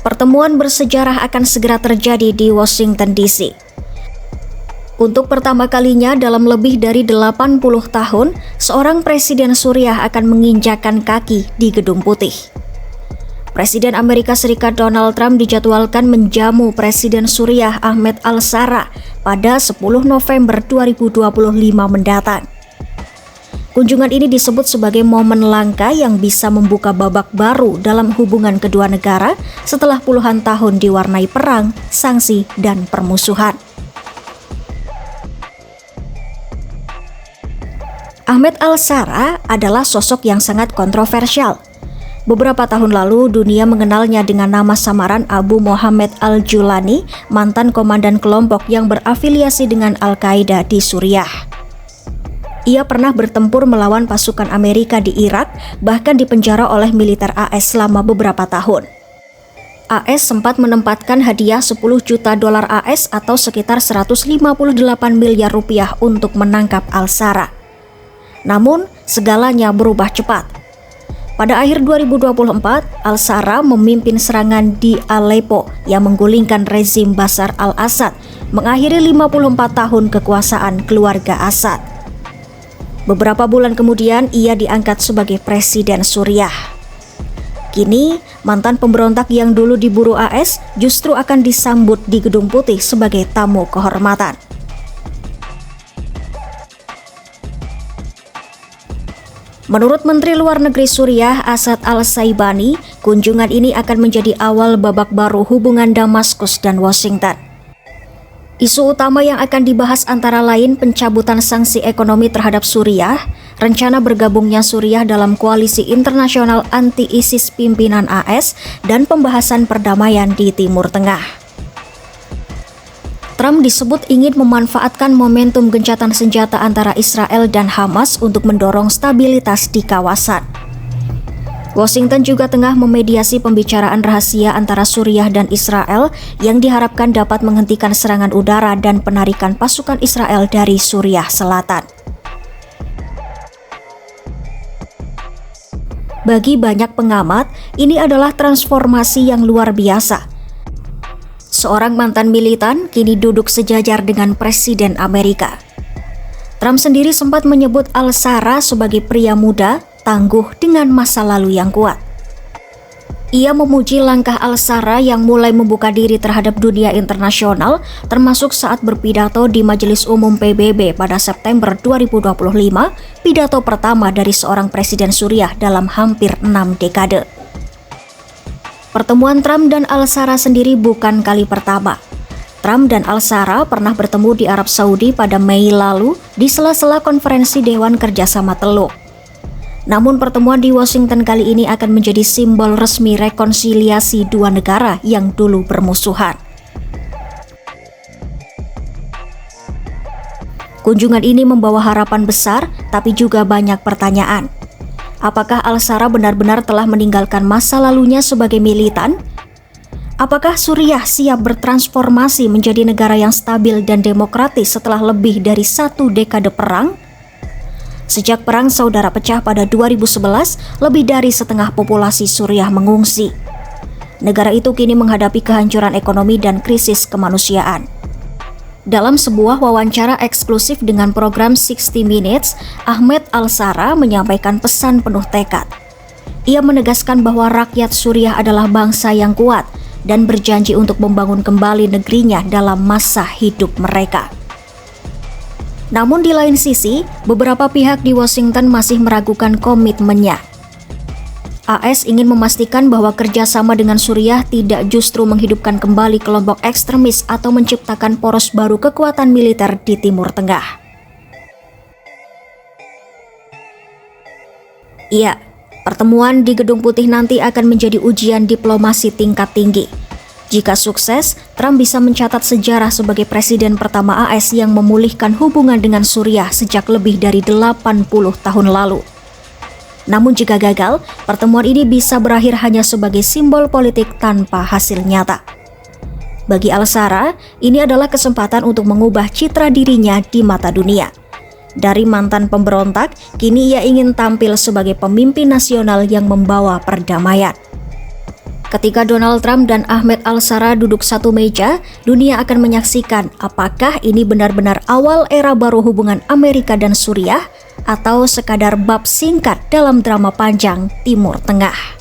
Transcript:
Pertemuan bersejarah akan segera terjadi di Washington DC. Untuk pertama kalinya dalam lebih dari 80 tahun, seorang presiden Suriah akan menginjakkan kaki di Gedung Putih. Presiden Amerika Serikat Donald Trump dijadwalkan menjamu Presiden Suriah Ahmed al-Shara pada 10 November 2025 mendatang. Kunjungan ini disebut sebagai momen langka yang bisa membuka babak baru dalam hubungan kedua negara setelah puluhan tahun diwarnai perang, sanksi, dan permusuhan. Ahmed al-Shara adalah sosok yang sangat kontroversial. Beberapa tahun lalu, dunia mengenalnya dengan nama samaran Abu Muhammad al-Julani, mantan komandan kelompok yang berafiliasi dengan Al-Qaeda di Suriah. Ia pernah bertempur melawan pasukan Amerika di Irak, bahkan dipenjara oleh militer AS selama beberapa tahun. AS sempat menempatkan hadiah 10 juta dolar AS atau sekitar 158 miliar rupiah untuk menangkap al-Shara. Namun, segalanya berubah cepat. Pada akhir 2024, al-Shara memimpin serangan di Aleppo yang menggulingkan rezim Bashar al-Assad, mengakhiri 54 tahun kekuasaan keluarga Assad. Beberapa bulan kemudian, ia diangkat sebagai presiden Suriah. Kini, mantan pemberontak yang dulu diburu AS justru akan disambut di Gedung Putih sebagai tamu kehormatan. Menurut Menteri Luar Negeri Suriah Asad al-Saibani, kunjungan ini akan menjadi awal babak baru hubungan Damaskus dan Washington. Isu utama yang akan dibahas antara lain pencabutan sanksi ekonomi terhadap Suriah, rencana bergabungnya Suriah dalam koalisi internasional anti-ISIS pimpinan AS, dan pembahasan perdamaian di Timur Tengah. Trump disebut ingin memanfaatkan momentum gencatan senjata antara Israel dan Hamas untuk mendorong stabilitas di kawasan. Washington juga tengah memediasi pembicaraan rahasia antara Suriah dan Israel yang diharapkan dapat menghentikan serangan udara dan penarikan pasukan Israel dari Suriah Selatan. Bagi banyak pengamat, ini adalah transformasi yang luar biasa. Seorang mantan militan kini duduk sejajar dengan Presiden Amerika. Trump sendiri sempat menyebut al-Shara sebagai pria muda, tangguh dengan masa lalu yang kuat. Ia memuji langkah al-Shara yang mulai membuka diri terhadap dunia internasional, termasuk saat berpidato di Majelis Umum PBB pada September 2025, pidato pertama dari seorang presiden Suriah dalam hampir 6 dekade. Pertemuan Trump dan al-Shara sendiri bukan kali pertama. Trump dan al-Shara pernah bertemu di Arab Saudi pada Mei lalu di sela-sela konferensi Dewan Kerjasama Teluk. Namun pertemuan di Washington kali ini akan menjadi simbol resmi rekonsiliasi dua negara yang dulu bermusuhan. Kunjungan ini membawa harapan besar, tapi juga banyak pertanyaan. Apakah al-Shara benar-benar telah meninggalkan masa lalunya sebagai militan? Apakah Suriah siap bertransformasi menjadi negara yang stabil dan demokratis setelah lebih dari 1 dekade perang? Sejak perang saudara pecah pada 2011, lebih dari setengah populasi Suriah mengungsi. Negara itu kini menghadapi kehancuran ekonomi dan krisis kemanusiaan. Dalam sebuah wawancara eksklusif dengan program 60 Minutes, Ahmed al-Shara menyampaikan pesan penuh tekad. Ia menegaskan bahwa rakyat Suriah adalah bangsa yang kuat dan berjanji untuk membangun kembali negerinya dalam masa hidup mereka. Namun di lain sisi, beberapa pihak di Washington masih meragukan komitmennya. AS ingin memastikan bahwa kerjasama dengan Suriah tidak justru menghidupkan kembali kelompok ekstremis atau menciptakan poros baru kekuatan militer di Timur Tengah. Iya, pertemuan di Gedung Putih nanti akan menjadi ujian diplomasi tingkat tinggi. Jika sukses, Trump bisa mencatat sejarah sebagai presiden pertama AS yang memulihkan hubungan dengan Suriah sejak lebih dari 80 tahun lalu. Namun jika gagal, pertemuan ini bisa berakhir hanya sebagai simbol politik tanpa hasil nyata. Bagi al-Shara, ini adalah kesempatan untuk mengubah citra dirinya di mata dunia. Dari mantan pemberontak, kini ia ingin tampil sebagai pemimpin nasional yang membawa perdamaian. Ketika Donald Trump dan Ahmed Al-Shara duduk satu meja, dunia akan menyaksikan apakah ini benar-benar awal era baru hubungan Amerika dan Suriah atau sekadar bab singkat dalam drama panjang Timur Tengah.